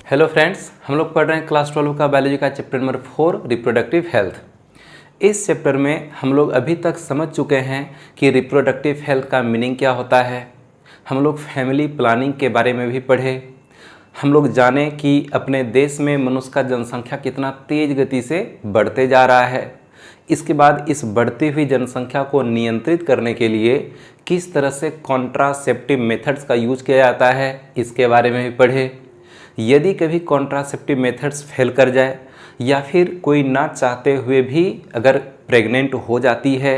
Hello friends, हम लोग पढ़ रहे हैं क्लास 12 का बायोलॉजी का चैप्टर नंबर 4 रिप्रोडक्टिव हेल्थ। इस चैप्टर में हम लोग अभी तक समझ चुके हैं कि रिप्रोडक्टिव हेल्थ का मीनिंग क्या होता है। हम लोग फैमिली प्लानिंग के बारे में भी पढ़े। हम लोग जाने कि अपने देश में मनुष्य का जनसंख्या कितना तेज़ गति से बढ़ते जा रहा है। इसके बाद इस बढ़ती हुई जनसंख्या को नियंत्रित करने के लिए किस तरह से कॉन्ट्रासेप्टिव मेथड्स का यूज किया जाता है, इसके बारे में भी पढ़े। यदि कभी कॉन्ट्रासेप्टिव मेथड्स फेल कर जाए या फिर कोई ना चाहते हुए भी अगर प्रेग्नेंट हो जाती है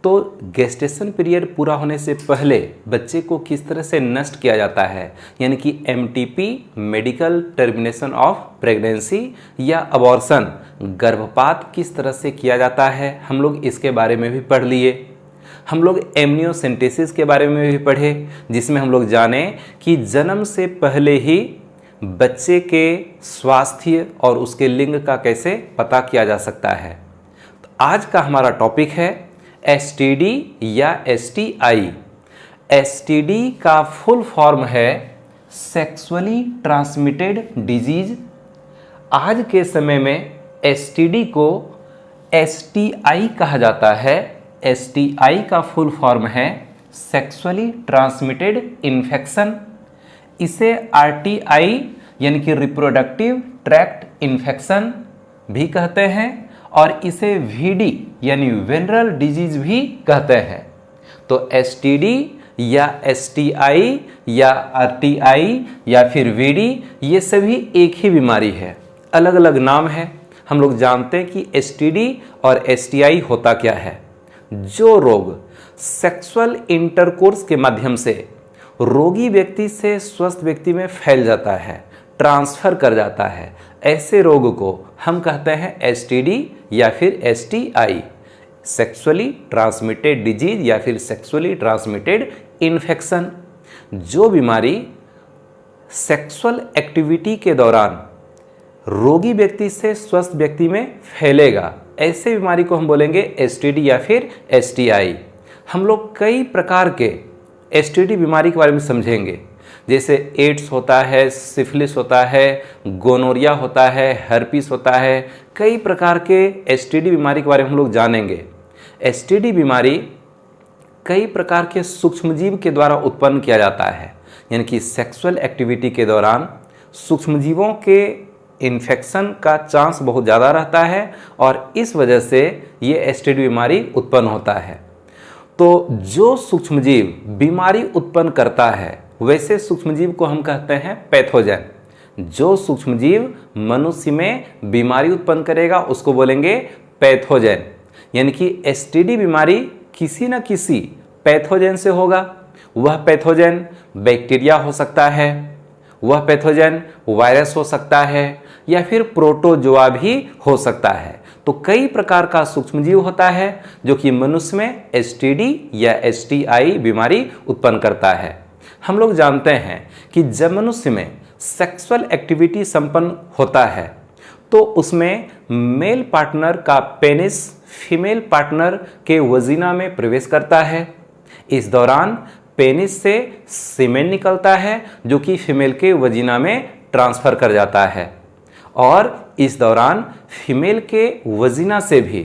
तो गेस्टेशन पीरियड पूरा होने से पहले बच्चे को किस तरह से नष्ट किया जाता है, यानी कि MTP medical termination of pregnancy या अबॉर्शन गर्भपात किस तरह से किया जाता है, हम लोग इसके बारे में भी पढ़ लिए। हम लोग एमनियोसेंटेसिस के बारे में भी पढ़े, जिसमें हम लोग जाने कि जन्म से पहले ही बच्चे के स्वास्थ्य और उसके लिंग का कैसे पता किया जा सकता है। तो आज का हमारा टॉपिक है एसटीडी या एसटीआई। एसटीडी का फुल फॉर्म है सेक्सुअली ट्रांसमिटेड डिजीज। आज के समय में एसटीडी को एसटीआई कहा जाता है। एसटीआई का फुल फॉर्म है सेक्सुअली ट्रांसमिटेड इन्फेक्शन। इसे आरटीआई यानी कि रिप्रोडक्टिव ट्रैक्ट इन्फेक्शन भी कहते हैं और इसे वीडी यानी वेनरल डिजीज भी कहते हैं। तो एसटीडी या एसटीआई या आरटीआई या फिर वीडी ये सभी एक ही बीमारी है, अलग अलग नाम है। हम लोग जानते हैं कि एसटीडी और एसटीआई होता क्या है। जो रोग सेक्सुअल इंटरकोर्स के माध्यम से रोगी व्यक्ति से स्वस्थ व्यक्ति में फैल जाता है, ट्रांसफर कर जाता है, ऐसे रोग को हम कहते हैं एसटीडी या फिर एसटीआई, सेक्सुअली ट्रांसमिटेड डिजीज या फिर सेक्सुअली ट्रांसमिटेड इन्फेक्शन। जो बीमारी सेक्सुअल एक्टिविटी के दौरान रोगी व्यक्ति से स्वस्थ व्यक्ति में फैलेगा, ऐसे बीमारी को हम बोलेंगे एसटीडी या फिर एसटीआई। हम लोग कई प्रकार के एसटीडी बीमारी के बारे में समझेंगे, जैसे एड्स होता है, सिफिलिस होता है, गोनोरिया होता है, हर्पीस होता है। कई प्रकार के एसटीडी बीमारी के बारे में हम लोग जानेंगे। एसटीडी बीमारी कई प्रकार के सूक्ष्मजीव के द्वारा उत्पन्न किया जाता है, यानी कि सेक्सुअल एक्टिविटी के दौरान सूक्ष्मजीवों के इन्फेक्शन का चांस बहुत ज़्यादा रहता है और इस वजह से ये एसटीडी बीमारी उत्पन्न होता है। तो जो सूक्ष्मजीव बीमारी उत्पन्न करता है वैसे सूक्ष्मजीव को हम कहते हैं पैथोजन। जो सूक्ष्मजीव मनुष्य में बीमारी उत्पन्न करेगा उसको बोलेंगे पैथोजन, यानी कि एसटीडी बीमारी किसी न किसी पैथोजन से होगा। वह पैथोजन बैक्टीरिया हो सकता है, वह पैथोजन वायरस हो सकता है या फिर प्रोटोजोआ भी हो सकता है। तो कई प्रकार का सूक्ष्मजीव होता है जो कि मनुष्य में एसटीडी या एसटीआई बीमारी उत्पन्न करता है। हम लोग जानते हैं कि जब मनुष्य में सेक्सुअल एक्टिविटी संपन्न होता है तो उसमें मेल पार्टनर का पेनिस फीमेल पार्टनर के वजीना में प्रवेश करता है। इस दौरान पेनिस से सीमेन निकलता है जो कि फीमेल के वजीना में ट्रांसफर कर जाता है और इस दौरान फीमेल के वजीना से भी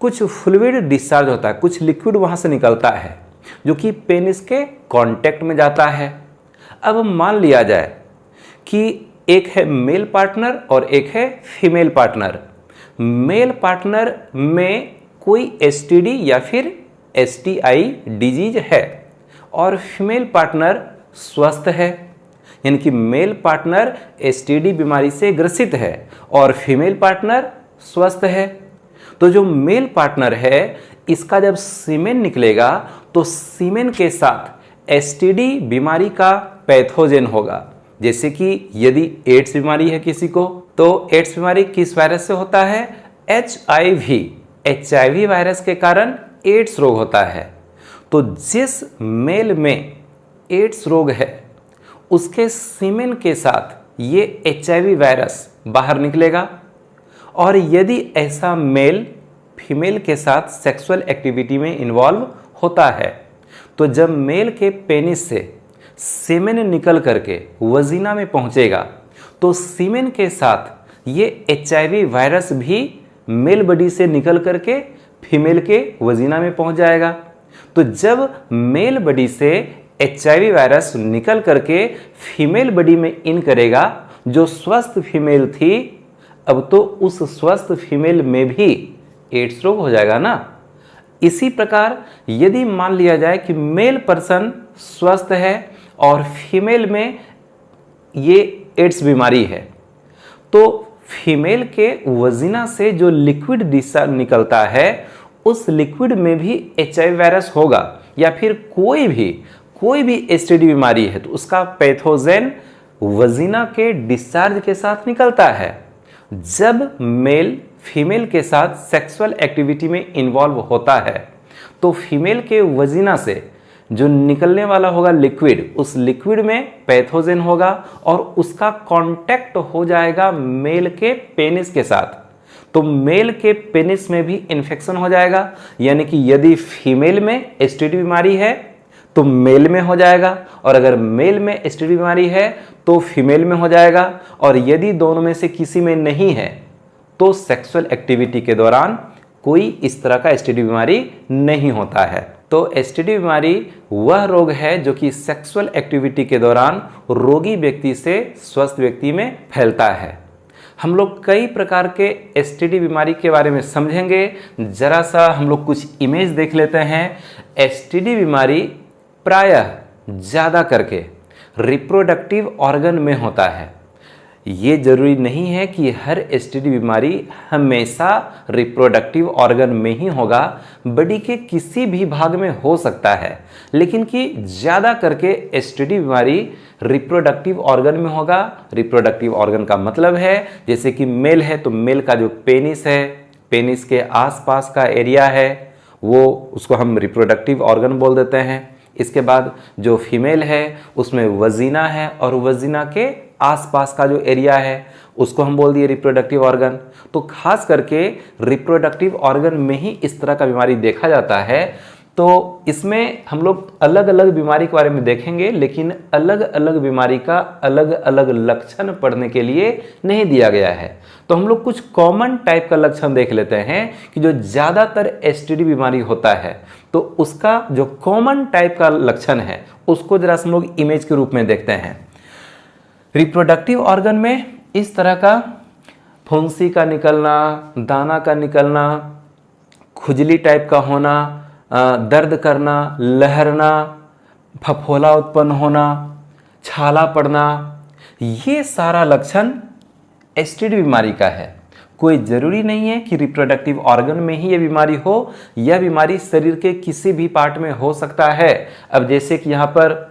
कुछ फ्लूइड डिस्चार्ज होता है, कुछ लिक्विड वहाँ से निकलता है जो कि पेनिस के कांटेक्ट में जाता है। अब मान लिया जाए कि एक है मेल पार्टनर और एक है फीमेल पार्टनर। मेल पार्टनर में कोई एसटीडी या फिर एसटीआई डिजीज है और फीमेल पार्टनर स्वस्थ है, यानी कि मेल पार्टनर एसटीडी बीमारी से ग्रसित है और फीमेल पार्टनर स्वस्थ है। तो जो मेल पार्टनर है इसका जब सीमेन निकलेगा तो सीमेन के साथ एसटीडी बीमारी का पैथोजन होगा। जैसे कि यदि एड्स बीमारी है किसी को तो एड्स बीमारी किस वायरस से होता है? एचआईवी। एचआईवी वायरस के कारण एड्स रोग होता है। तो जिस मेल में एड्स रोग है उसके सीमेन के साथ ये एचआईवी वायरस बाहर निकलेगा और यदि ऐसा मेल फीमेल के साथ सेक्सुअल एक्टिविटी में इन्वॉल्व होता है तो जब मेल के पेनिस से सीमेन निकल करके वजीना में पहुंचेगा तो सीमेन के साथ ये HIV वायरस भी मेल बॉडी से निकल करके फीमेल के वजीना में पहुंच जाएगा। तो जब मेल बॉडी से HIV वायरस निकल करके फीमेल बॉडी में इन करेगा, जो स्वस्थ फीमेल थी, अब तो उस स्वस्थ फीमेल में भी एड्स रोग हो जाएगा ना। इसी प्रकार यदि मान लिया जाए कि मेल पर्सन स्वस्थ है और फीमेल में ये एड्स बीमारी है, तो फीमेल के वजीना से जो लिक्विड डिस्चार्ज निकलता है उस लिक्विड में भी HIV वायरस होगा, या फिर कोई भी STD बीमारी है तो उसका पैथोजेन वजीना के डिस्चार्ज के साथ निकलता है। जब मेल फीमेल के साथ सेक्सुअल एक्टिविटी में इन्वॉल्व होता है तो फीमेल के वजीना से जो निकलने वाला होगा लिक्विड, उस लिक्विड में पैथोजेन होगा और उसका कांटेक्ट हो जाएगा मेल के पेनिस के साथ। तो मेल के पेनिस में भी इन्फेक्शन हो जाएगा, यानी कि यदि फीमेल में STD बीमारी है तो मेल में हो जाएगा, और अगर मेल में STD बीमारी है तो फीमेल में हो जाएगा, और यदि दोनों में से किसी में नहीं है तो सेक्सुअल एक्टिविटी के दौरान कोई इस तरह का STD बीमारी नहीं होता है। तो STD बीमारी वह रोग है जो कि सेक्सुअल एक्टिविटी के दौरान रोगी व्यक्ति से स्वस्थ व्यक्ति में फैलता है। हम लोग कई प्रकार के STD बीमारी के बारे में समझेंगे। जरा सा हम लोग कुछ इमेज देख लेते हैं। STD बीमारी प्रायः ज़्यादा करके रिप्रोडक्टिव ऑर्गन में होता है। ये जरूरी नहीं है कि हर STD बीमारी हमेशा रिप्रोडक्टिव ऑर्गन में ही होगा, बॉडी के किसी भी भाग में हो सकता है, लेकिन कि ज़्यादा करके STD बीमारी रिप्रोडक्टिव ऑर्गन में होगा। रिप्रोडक्टिव ऑर्गन का मतलब है जैसे कि मेल है तो मेल का जो पेनिस है, पेनिस के आसपास का एरिया है, वो उसको हम रिप्रोडक्टिव ऑर्गन बोल देते हैं। इसके बाद जो फीमेल है उसमें वजीना है और वजीना के आसपास का जो एरिया है उसको हम बोल दिए रिप्रोडक्टिव ऑर्गन। तो खास करके रिप्रोडक्टिव ऑर्गन में ही इस तरह का बीमारी देखा जाता है। तो इसमें हम लोग अलग अलग बीमारी के बारे में देखेंगे, लेकिन अलग अलग बीमारी का अलग अलग लक्षण पढ़ने के लिए नहीं दिया गया है। तो हम लोग कुछ कॉमन टाइप का लक्षण देख लेते हैं कि जो ज़्यादातर STD बीमारी होता है तो उसका जो कॉमन टाइप का लक्षण है उसको जरा हम लोग इमेज के रूप में देखते हैं। रिप्रोडक्टिव ऑर्गन में इस तरह का फुंसी का निकलना, दाना का निकलना, खुजली टाइप का होना, दर्द करना, लहरना, फफोला उत्पन्न होना, छाला पड़ना, ये सारा लक्षण STD बीमारी का है। कोई ज़रूरी नहीं है कि रिप्रोडक्टिव ऑर्गन में ही ये बीमारी हो, यह बीमारी शरीर के किसी भी पार्ट में हो सकता है। अब जैसे कि यहाँ पर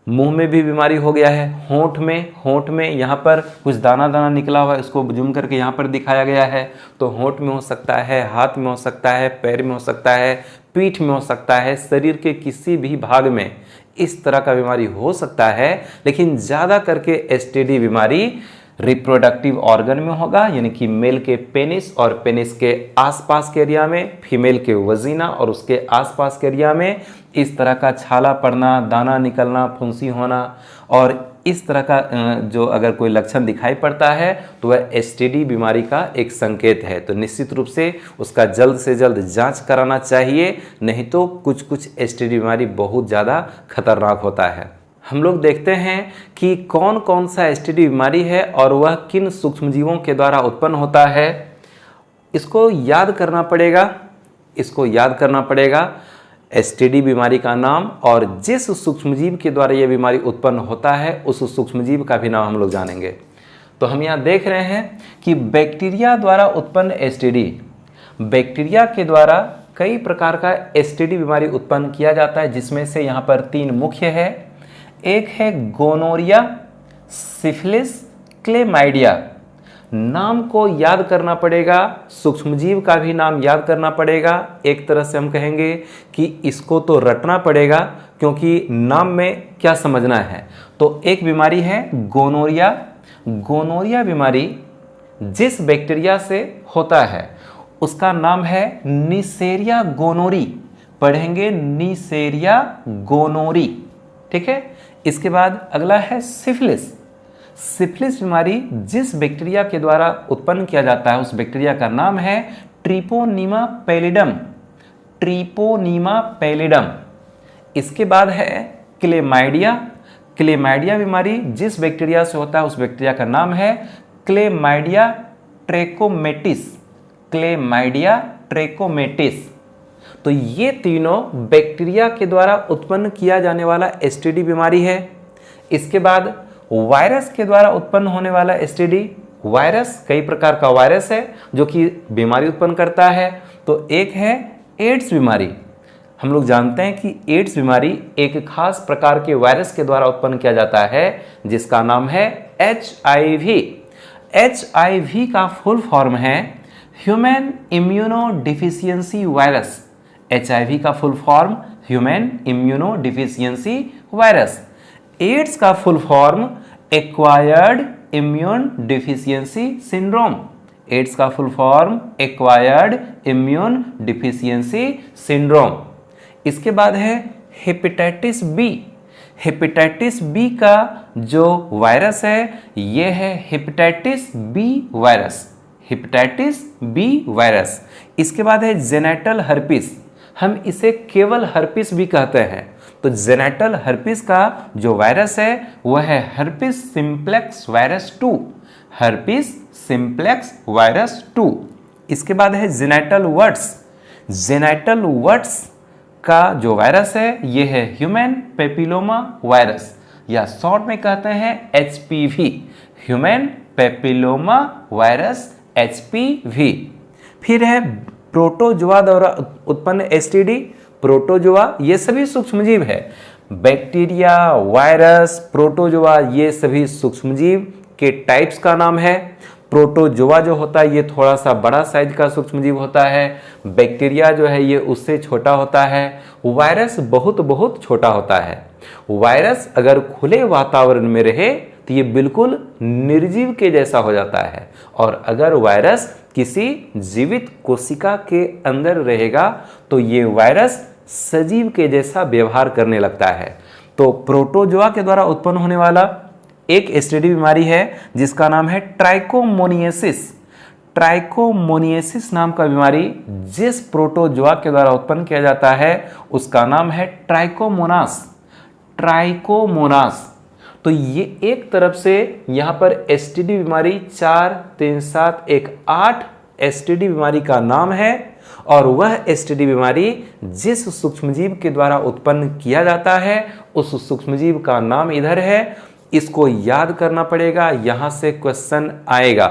मुंह में भी बीमारी हो गया है, होंठ में यहाँ पर कुछ दाना दाना निकला हुआ है, इसको जूम करके यहाँ पर दिखाया गया है। तो होंठ में हो सकता है, हाथ में हो सकता है, पैर में हो सकता है, पीठ में हो सकता है, शरीर के किसी भी भाग में इस तरह का बीमारी हो सकता है। लेकिन ज़्यादा करके STD बीमारी रिप्रोडक्टिव ऑर्गन में होगा, यानी कि मेल के पेनिस और पेनिस के आसपास के एरिया में, फीमेल के वजीना और उसके आसपास के एरिया में इस तरह का छाला पड़ना, दाना निकलना, फुंसी होना, और इस तरह का जो अगर कोई लक्षण दिखाई पड़ता है तो वह STD बीमारी का एक संकेत है। तो निश्चित रूप से उसका जल्द से जल्द जांच कराना चाहिए, नहीं तो कुछ STD बीमारी बहुत ज़्यादा खतरनाक होता है। हम लोग देखते हैं कि कौन कौन सा STD बीमारी है और वह किन सूक्ष्मजीवों के द्वारा उत्पन्न होता है। इसको याद करना पड़ेगा STD बीमारी का नाम, और जिस सूक्ष्मजीव के द्वारा यह बीमारी उत्पन्न होता है उस सूक्ष्मजीव का भी नाम हम लोग जानेंगे। तो हम यहाँ देख रहे हैं कि बैक्टीरिया द्वारा उत्पन्न STD, बैक्टीरिया के द्वारा कई प्रकार का STD बीमारी उत्पन्न किया जाता है, जिसमें से यहाँ पर 3 मुख्य है। एक है गोनोरिया, सिफिलिस, क्लेमाइडिया। नाम को याद करना पड़ेगा, सूक्ष्मजीव का भी नाम याद करना पड़ेगा। एक तरह से हम कहेंगे कि इसको तो रटना पड़ेगा, क्योंकि नाम में क्या समझना है। तो एक बीमारी है गोनोरिया। गोनोरिया बीमारी जिस बैक्टीरिया से होता है उसका नाम है नीसेरिया गोनोरी। पढ़ेंगे नीसेरिया गोनोरी, ठीक है। इसके बाद अगला है सिफिलिस। सिफिलिस बीमारी जिस बैक्टीरिया के द्वारा उत्पन्न किया जाता है उस बैक्टीरिया का नाम है ट्रिपोनीमा पैलिडम। ट्रिपोनीमा पैलिडम। इसके बाद है क्लेमाइडिया। क्लेमाइडिया बीमारी जिस बैक्टीरिया से होता है उस बैक्टीरिया का नाम है क्लेमाइडिया ट्रैकोमेटिस। क्लेमाइडिया ट्रैकोमेटिस। तो ये तीनों बैक्टीरिया के द्वारा उत्पन्न किया जाने वाला एसटीडी बीमारी है। इसके बाद वायरस के द्वारा उत्पन्न होने वाला एसटीडी। वायरस कई प्रकार का वायरस है जो कि बीमारी उत्पन्न करता है। तो एक है एड्स बीमारी। हम लोग जानते हैं कि एड्स बीमारी एक खास प्रकार के वायरस के द्वारा उत्पन्न किया जाता है जिसका नाम है HIV। HIV का फुल फॉर्म है human immuno deficiency virus. HIV का full form human immuno deficiency virus. AIDS का full form acquired immune deficiency syndrome. AIDS का full form acquired immune deficiency syndrome. इसके बाद है हेपेटाइटिस बी। हेपेटाइटिस बी का जो virus है यह है hepatitis B virus. Hepatitis B virus. इसके बाद है जेनेटल हर्पिस। हम इसे केवल हर्पिस भी कहते हैं। तो जेनेटल हर्पिस का जो वायरस है वह है herpes simplex virus 2। Herpes simplex virus 2। इसके बाद है जेनेटल वर्ट्स। जेनेटल वर्ट्स का जो वायरस है यह है ह्यूमन पेपिलोमा वायरस या शॉर्ट में कहते हैं HPV। Human papilloma virus HPV। फिर है प्रोटोजोआ द्वारा उत्पन्न एसटीडी। प्रोटोजोआ ये सभी सूक्ष्मजीव है। बैक्टीरिया, वायरस, प्रोटोजोआ ये सभी सूक्ष्मजीव के टाइप्स का नाम है। प्रोटोजोआ जो होता है ये थोड़ा सा बड़ा साइज का सूक्ष्मजीव होता है। बैक्टीरिया जो है ये उससे छोटा होता है। वायरस बहुत बहुत छोटा होता है। वायरस अगर खुले वातावरण में रहे तो ये बिल्कुल निर्जीव के जैसा हो जाता है और अगर वायरस किसी जीवित कोशिका के अंदर रहेगा तो ये वायरस सजीव के जैसा व्यवहार करने लगता है। तो प्रोटोजोआ के द्वारा उत्पन्न होने वाला एक एसटीडी बीमारी है जिसका नाम है ट्राइकोमोनियसिस। ट्राइकोमोनियसिस नाम का बीमारी जिस प्रोटोजोआ के द्वारा उत्पन्न किया जाता है उसका नाम है ट्राइकोमोनास। ट्राइकोमोनास। तो ये एक तरफ से यहां पर एसटीडी बीमारी 4, 3, 7, 1, 8 एसटीडी बीमारी का नाम है और वह एसटीडी बीमारी जिस सूक्ष्मजीव के द्वारा उत्पन्न किया जाता है उस सूक्ष्मजीव का नाम इधर है। इसको याद करना पड़ेगा, यहां से क्वेश्चन आएगा।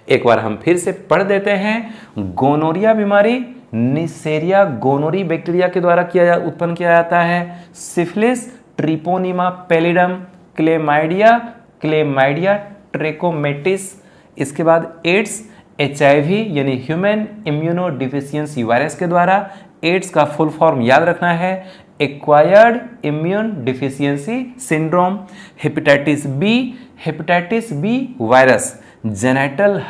एक बार हम फिर से पढ़ देते हैं। गोनोरिया बीमारी निसेरिया गोनोरी बैक्टीरिया के द्वारा उत्पन्न किया जाता है। Syphilis treponema pallidum. Chlamydia trachomatis. इसके बाद एड्स HIV यानी ह्यूमन इम्यूनो डिफिशियंसी वायरस के द्वारा। एड्स का फुल फॉर्म याद रखना है acquired immune deficiency syndrome. Hepatitis B virus. Genital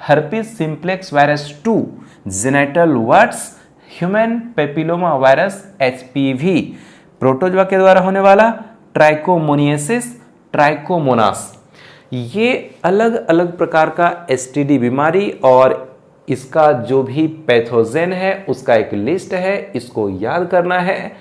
herpes simplex virus 2। Genital warts human papilloma virus HPV। Protozoa के द्वारा होने वाला ट्राइकोमोनियसिस, ट्राइकोमोनास। ये अलग अलग प्रकार का एसटीडी बीमारी और इसका जो भी पैथोजेन है उसका एक लिस्ट है, इसको याद करना है।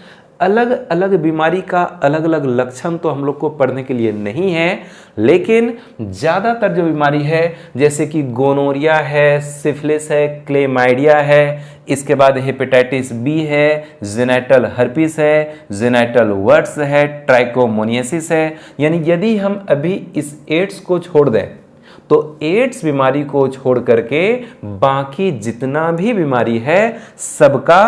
अलग अलग बीमारी का अलग अलग लक्षण तो हम लोग को पढ़ने के लिए नहीं है, लेकिन ज़्यादातर जो बीमारी है जैसे कि गोनोरिया है, सिफिलिस है, क्लेमाइडिया है, इसके बाद हेपेटाइटिस बी है, जेनेटल हर्पिस है, जेनेटल वर्ट्स है, ट्राइकोमोनियसिस है। यानी यदि हम अभी इस एड्स को छोड़ दें तो एड्स बीमारी को छोड़ करके बाकी जितना भी बीमारी है सबका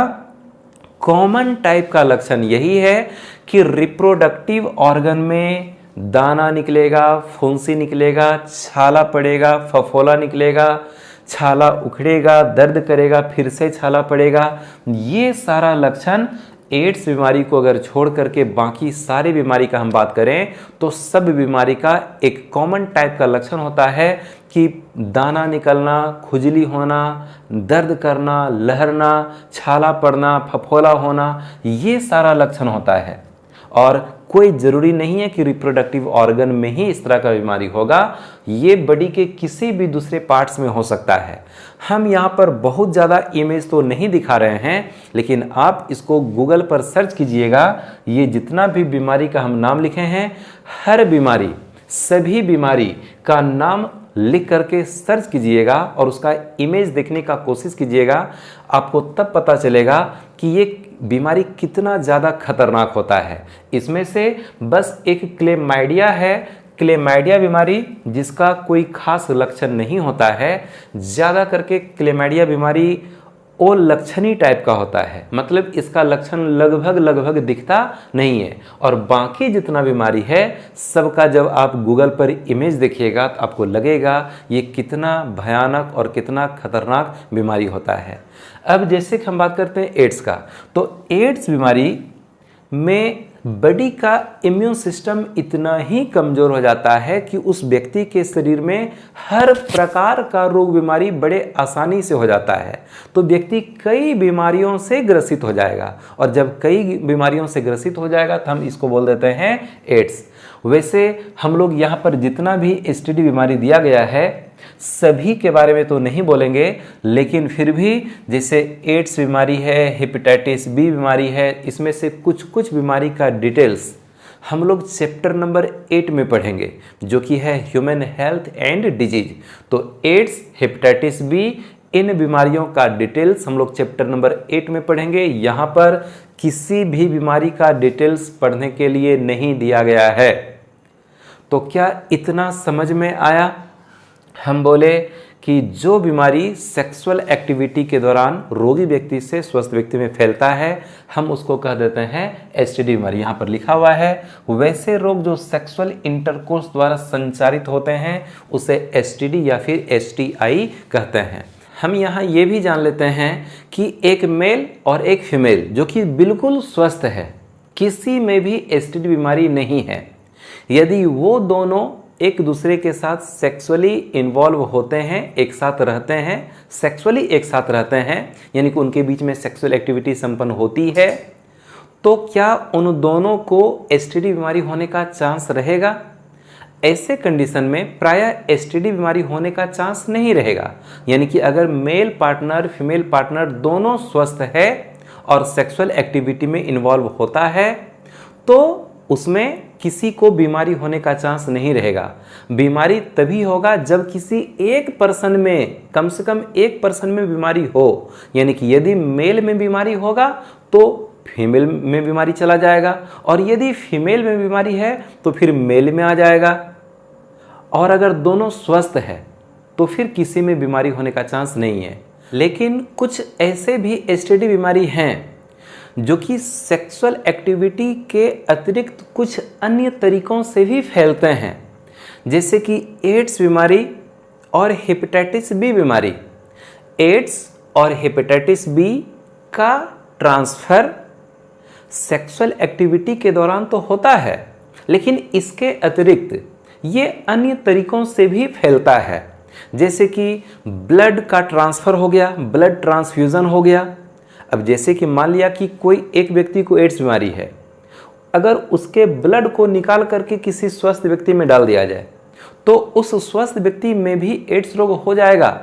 कॉमन टाइप का लक्षण यही है कि रिप्रोडक्टिव ऑर्गन में दाना निकलेगा, फुंसी निकलेगा, छाला पड़ेगा, फफोला निकलेगा, छाला उखड़ेगा, दर्द करेगा, फिर से छाला पड़ेगा। ये सारा लक्षण एड्स बीमारी को अगर छोड़ करके बाकी सारी बीमारी का हम बात करें तो सब बीमारी का एक कॉमन टाइप का लक्षण होता है कि दाना निकलना, खुजली होना, दर्द करना, लहरना, छाला पड़ना, फफोला होना, ये सारा लक्षण होता है। और कोई ज़रूरी नहीं है कि रिप्रोडक्टिव ऑर्गन में ही इस तरह का बीमारी होगा, ये बॉडी के किसी भी दूसरे पार्ट्स में हो सकता है। हम यहाँ पर बहुत ज़्यादा इमेज तो नहीं दिखा रहे हैं, लेकिन आप इसको गूगल पर सर्च कीजिएगा। ये जितना भी बीमारी का हम नाम लिखे हैं, हर बीमारी, सभी बीमारी का नाम लिख करके सर्च कीजिएगा और उसका इमेज देखने का कोशिश कीजिएगा। आपको तब पता चलेगा कि ये बीमारी कितना ज़्यादा खतरनाक होता है। इसमें से बस एक क्लेमाइडिया है, क्लेमाइडिया बीमारी, जिसका कोई खास लक्षण नहीं होता है। ज़्यादा करके क्लेमाइडिया बीमारी ओ लक्षणी टाइप का होता है, मतलब इसका लक्षण लगभग दिखता नहीं है। और बाकी जितना बीमारी है सबका जब आप गूगल पर इमेज देखिएगा तो आपको लगेगा ये कितना भयानक और कितना खतरनाक बीमारी होता है। अब जैसे कि हम बात करते हैं एड्स का, तो एड्स बीमारी में बॉडी का इम्यून सिस्टम इतना ही कमज़ोर हो जाता है कि उस व्यक्ति के शरीर में हर प्रकार का रोग बीमारी बड़े आसानी से हो जाता है। तो व्यक्ति कई बीमारियों से ग्रसित हो जाएगा, और जब कई बीमारियों से ग्रसित हो जाएगा तो हम इसको बोल देते हैं एड्स। वैसे हम लोग यहाँ पर जितना भी एसटीडी बीमारी दिया गया है सभी के बारे में तो नहीं बोलेंगे, लेकिन फिर भी जैसे एड्स बीमारी है, हेपेटाइटिस बी बीमारी है, इसमें से कुछ बीमारी का डिटेल्स हम लोग चैप्टर नंबर 8 में पढ़ेंगे, जो कि है ह्यूमन हेल्थ एंड डिजीज। तो एड्स, हेपेटाइटिस बी, इन बीमारियों का डिटेल्स हम लोग चैप्टर नंबर 8 में पढ़ेंगे। यहाँ पर किसी भी बीमारी का डिटेल्स पढ़ने के लिए नहीं दिया गया है। तो क्या इतना समझ में आया? हम बोले कि जो बीमारी सेक्सुअल एक्टिविटी के दौरान रोगी व्यक्ति से स्वस्थ व्यक्ति में फैलता है, हम उसको कह देते हैं एसटीडी बीमारी। यहाँ पर लिखा हुआ है वैसे रोग जो सेक्सुअल इंटरकोर्स द्वारा संचारित होते हैं उसे एसटीडी या फिर एसटीआई कहते हैं। हम यहाँ ये भी जान लेते हैं कि एक मेल और एक फीमेल जो कि बिल्कुल स्वस्थ है, किसी में भी एसटीडी बीमारी नहीं है, यदि वो दोनों एक दूसरे के साथ सेक्सुअली इन्वॉल्व होते हैं, एक साथ रहते हैं, सेक्सुअली एक साथ रहते हैं, यानी कि उनके बीच में सेक्सुअल एक्टिविटी संपन्न होती है, तो क्या उन दोनों को एसटीडी बीमारी होने का चांस रहेगा? ऐसे कंडीशन में प्रायः एसटीडी बीमारी होने का चांस नहीं रहेगा। यानी कि अगर मेल पार्टनर फीमेल पार्टनर दोनों स्वस्थ है और सेक्सुअल एक्टिविटी में इन्वॉल्व होता है तो उसमें किसी को बीमारी होने का चांस नहीं रहेगा। बीमारी तभी होगा जब किसी एक पर्सन में, कम से कम एक पर्सन में बीमारी हो। यानी कि यदि मेल में बीमारी होगा तो फीमेल में बीमारी चला जाएगा, और यदि फीमेल में बीमारी है तो फिर मेल में आ जाएगा, और अगर दोनों स्वस्थ है तो फिर किसी में बीमारी होने का चांस नहीं है। लेकिन कुछ ऐसे भी एसटीडी बीमारी हैं जो कि सेक्सुअल एक्टिविटी के अतिरिक्त कुछ अन्य तरीकों से भी फैलते हैं, जैसे कि एड्स बीमारी और हेपेटाइटिस बी बीमारी। एड्स और हेपेटाइटिस बी का ट्रांसफ़र सेक्सुअल एक्टिविटी के दौरान तो होता है, लेकिन इसके अतिरिक्त ये अन्य तरीकों से भी फैलता है, जैसे कि ब्लड का ट्रांसफ़र हो गया, ब्लड ट्रांसफ्यूज़न हो गया। अब जैसे कि मान लिया कि कोई एक व्यक्ति को एड्स बीमारी है, अगर उसके ब्लड को निकाल करके किसी स्वस्थ व्यक्ति में डाल दिया जाए तो उस स्वस्थ व्यक्ति में भी एड्स रोग हो जाएगा।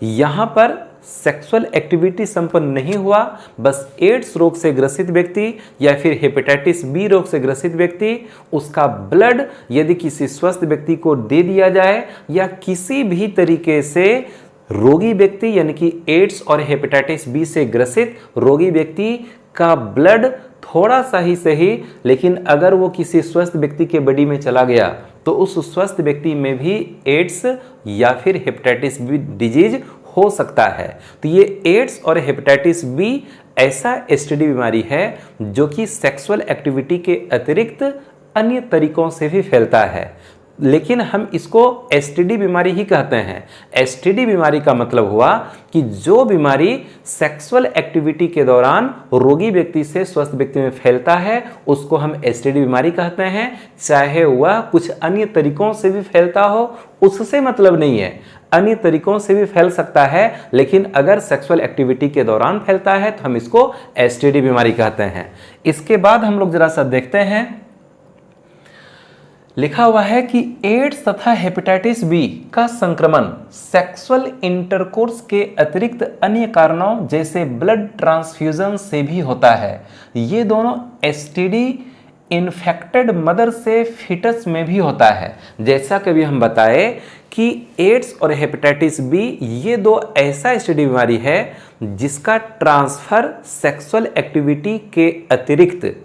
यहाँ पर सेक्सुअल एक्टिविटी संपन्न नहीं हुआ, बस एड्स रोग से ग्रसित व्यक्ति या फिर हेपेटाइटिस बी रोग से ग्रसित व्यक्ति, उसका ब्लड यदि किसी स्वस्थ व्यक्ति को दे दिया जाए या किसी भी तरीके से रोगी व्यक्ति यानी कि एड्स और हेपेटाइटिस बी से ग्रसित रोगी व्यक्ति का ब्लड थोड़ा सा ही सही, लेकिन अगर वो किसी स्वस्थ व्यक्ति के बॉडी में चला गया तो उस स्वस्थ व्यक्ति में भी एड्स या फिर हेपेटाइटिस बी डिजीज हो सकता है। तो ये एड्स और हेपेटाइटिस बी ऐसा एसटीडी बीमारी है जो कि सेक्सुअल एक्टिविटी के अतिरिक्त अन्य तरीकों से भी फैलता है, लेकिन हम इसको एसटीडी बीमारी ही कहते हैं। एसटीडी बीमारी का मतलब हुआ कि जो बीमारी सेक्सुअल एक्टिविटी के दौरान रोगी व्यक्ति से स्वस्थ व्यक्ति में फैलता है उसको हम एसटीडी बीमारी कहते हैं, चाहे वह कुछ अन्य तरीकों से भी फैलता हो, उससे मतलब नहीं है। अन्य तरीकों से भी फैल सकता है, लेकिन अगर सेक्सुअल एक्टिविटी के दौरान फैलता है तो हम इसको एसटीडी बीमारी कहते हैं। इसके बाद हम लोग जरा सा देखते हैं लिखा हुआ है कि एड्स तथा हेपेटाइटिस बी का संक्रमण सेक्सुअल इंटरकोर्स के अतिरिक्त अन्य कारणों जैसे ब्लड ट्रांसफ्यूजन से भी होता है। ये दोनों एसटीडी इन्फेक्टेड मदर से फीटस में भी होता है। जैसा कि अभी हम बताए कि एड्स और हेपेटाइटिस बी ये दो ऐसा एसटीडी बीमारी है जिसका ट्रांसफर सेक्सुअल एक्टिविटी के अतिरिक्त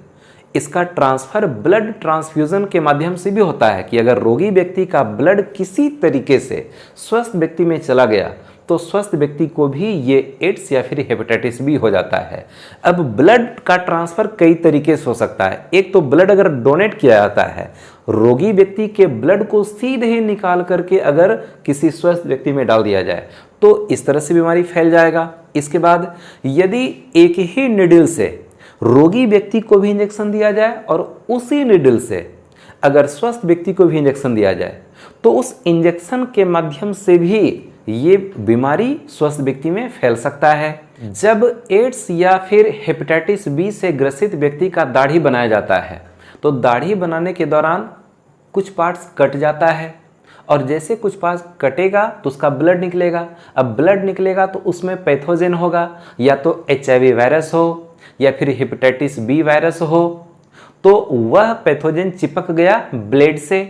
इसका ट्रांसफर ब्लड ट्रांसफ्यूजन के माध्यम से भी होता है कि अगर रोगी व्यक्ति का ब्लड किसी तरीके से स्वस्थ व्यक्ति में चला गया तो स्वस्थ व्यक्ति को भी ये एड्स या फिर हेपेटाइटिस बी हो जाता है। अब ब्लड का ट्रांसफर कई तरीके से हो सकता है। एक तो ब्लड अगर डोनेट किया जाता है, रोगी व्यक्ति के ब्लड को सीधे ही निकाल करके अगर किसी स्वस्थ व्यक्ति में डाल दिया जाए तो इस तरह से बीमारी फैल जाएगा। इसके बाद यदि एक ही निडल से रोगी व्यक्ति को भी इंजेक्शन दिया जाए और उसी निडल से अगर स्वस्थ व्यक्ति को भी इंजेक्शन दिया जाए तो उस इंजेक्शन के माध्यम से भी ये बीमारी स्वस्थ व्यक्ति में फैल सकता है। जब एड्स या फिर हेपेटाइटिस बी से ग्रसित व्यक्ति का दाढ़ी बनाया जाता है तो दाढ़ी बनाने के दौरान कुछ पार्ट्स कट जाता है और जैसे कुछ पार्ट्स कटेगा तो उसका ब्लड निकलेगा। अब ब्लड निकलेगा तो उसमें पैथोजन होगा, या तो HIV वायरस हो या फिर हेपेटाइटिस बी वायरस हो, तो वह पैथोजन चिपक गया ब्लेड से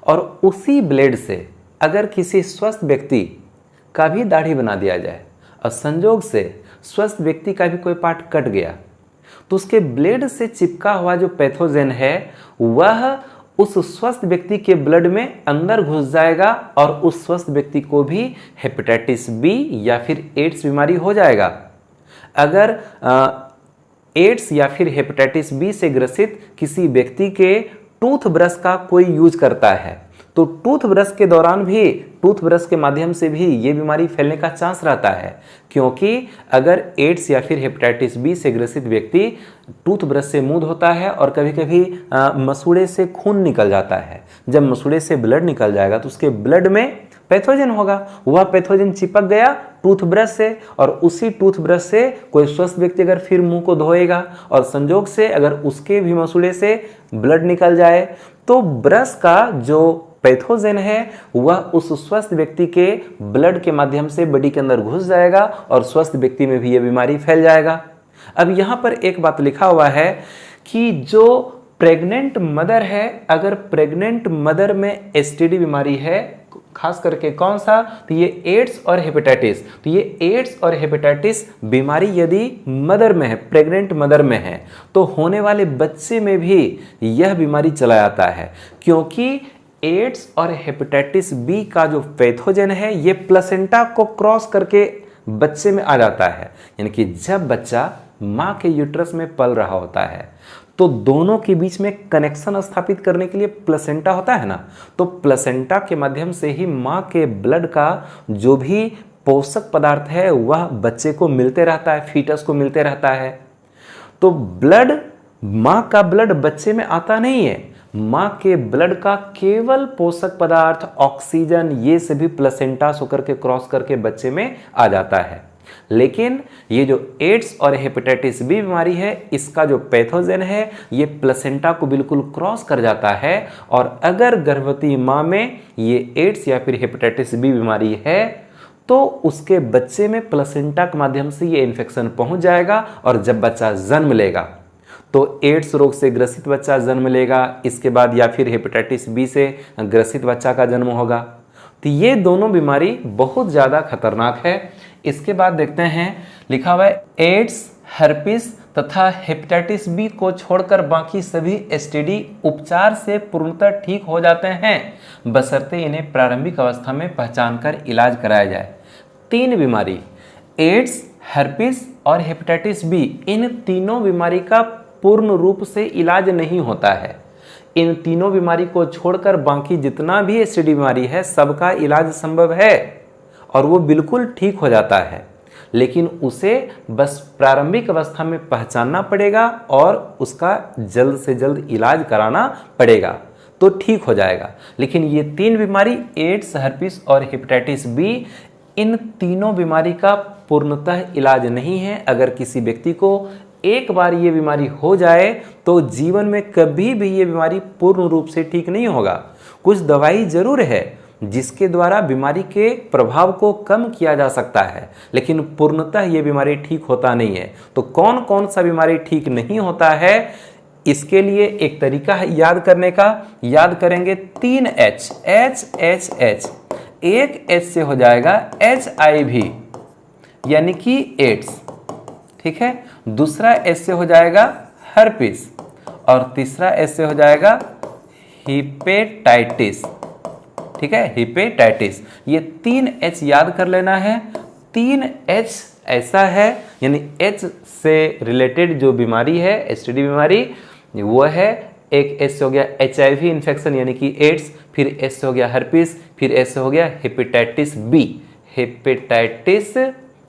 और उसी ब्लेड से अगर किसी स्वस्थ व्यक्ति का भी दाढ़ी बना दिया जाए और संजोग से स्वस्थ व्यक्ति का भी कोई पार्ट कट गया तो उसके ब्लेड से चिपका हुआ जो पैथोजन है वह उस स्वस्थ व्यक्ति के ब्लड में अंदर घुस जाएगा और उस स्वस्थ व्यक्ति को भी हेपेटाइटिस बी या फिर एड्स बीमारी हो जाएगा। अगर एड्स या फिर हेपेटाइटिस बी से ग्रसित किसी व्यक्ति के टूथब्रश का कोई यूज करता है तो टूथब्रश के दौरान भी टूथब्रश के माध्यम से भी ये बीमारी फैलने का चांस रहता है, क्योंकि अगर एड्स या फिर हेपेटाइटिस बी से ग्रसित व्यक्ति टूथब्रश से मुंह धोता है और कभी कभी मसूड़े से खून निकल जाता है, जब मसूड़े से ब्लड निकल जाएगा तो उसके ब्लड में पैथोजन होगा, वह पैथोजन चिपक गया टूथब्रश से और उसी टूथब्रश से कोई स्वस्थ व्यक्ति अगर फिर मुंह को धोएगा और संजोग से अगर उसके भी मसूड़े से ब्लड निकल जाए तो ब्रश का जो पैथोजन है वह उस स्वस्थ व्यक्ति के ब्लड के माध्यम से बॉडी के अंदर घुस जाएगा और स्वस्थ व्यक्ति में भी यह बीमारी फैल जाएगा। अब यहाँ पर एक बात लिखा हुआ है कि जो प्रेग्नेंट मदर है, अगर प्रेग्नेंट मदर में एसटीडी बीमारी है, खास करके कौन सा, तो ये एड्स और हेपेटाइटिस, तो ये एड्स और हेपेटाइटिस बीमारी यदि मदर में है, प्रेग्नेंट मदर में है, तो होने वाले बच्चे में भी यह बीमारी चला जाता है, क्योंकि एड्स और हेपेटाइटिस बी का जो पैथोजन है ये प्लेसेंटा को क्रॉस करके बच्चे में आ जाता है। यानी कि जब बच्चा माँ के यूट्रस में पल रहा होता है तो दोनों के बीच में कनेक्शन स्थापित करने के लिए प्लेसेंटा होता है ना, तो प्लेसेंटा के माध्यम से ही माँ के ब्लड का जो भी पोषक पदार्थ है वह बच्चे को मिलते रहता है, फीटस को मिलते रहता है। तो ब्लड, माँ का ब्लड बच्चे में आता नहीं है, माँ के ब्लड का केवल पोषक पदार्थ ऑक्सीजन ये सभी प्लेसेंटा होकर के क्रॉस करके बच्चे में आ जाता है। लेकिन ये जो एड्स और हेपेटाइटिस बी बीमारी है इसका जो पैथोजन है ये प्लेसेंटा को बिल्कुल क्रॉस कर जाता है और अगर गर्भवती माँ में ये एड्स या फिर हेपेटाइटिस बी बीमारी है तो उसके बच्चे में प्लेसेंटा के माध्यम से ये इन्फेक्शन पहुंच जाएगा और जब बच्चा जन्म लेगा तो एड्स रोग से ग्रसित बच्चा जन्म लेगा, इसके बाद या फिर हेपेटाइटिस बी से ग्रसित बच्चा का जन्म होगा। तो ये दोनों बीमारी बहुत ज़्यादा खतरनाक है। इसके बाद देखते हैं, लिखा हुआ है एड्स, हर्पिस तथा हेपेटाइटिस बी को छोड़कर बाकी सभी एसटीडी उपचार से पूर्णतः ठीक हो जाते हैं बशर्ते इन्हें प्रारंभिक अवस्था में पहचान कर इलाज कराया जाए। तीन बीमारी, एड्स, हर्पिस और हेपेटाइटिस बी, इन तीनों बीमारी का पूर्ण रूप से इलाज नहीं होता है। इन तीनों बीमारी को छोड़कर बाकी जितना भी एसटीडी बीमारी है सबका इलाज संभव है और वो बिल्कुल ठीक हो जाता है, लेकिन उसे बस प्रारंभिक अवस्था में पहचानना पड़ेगा और उसका जल्द से जल्द इलाज कराना पड़ेगा तो ठीक हो जाएगा। लेकिन ये तीन बीमारी, एड्स, हर्पिस और हेपेटाइटिस बी, इन तीनों बीमारी का पूर्णतः इलाज नहीं है। अगर किसी व्यक्ति को एक बार ये बीमारी हो जाए तो जीवन में कभी भी ये बीमारी पूर्ण रूप से ठीक नहीं होगा। कुछ दवाई जरूर है जिसके द्वारा बीमारी के प्रभाव को कम किया जा सकता है, लेकिन पूर्णतः ये बीमारी ठीक होता नहीं है। तो कौन कौन सा बीमारी ठीक नहीं होता है, इसके लिए एक तरीका है याद करने का। याद करेंगे 3 H, H H H। एक H से हो जाएगा HIV यानी कि एड्स, ठीक है। दूसरा H से हो जाएगा हर्पिस और तीसरा H से हो जाएगा हिपेटाइटिस, ठीक है, हिपेटाइटिस। ये 3 H याद कर लेना है। 3 H ऐसा है, यानी H से रिलेटेड जो बीमारी है, एसटीडी बीमारी, वो है एक एस से हो गया HIV इन्फेक्शन यानी कि एड्स, फिर एस से हो गया हर्पिस, फिर एस से हो गया hepatitis B. Hepatitis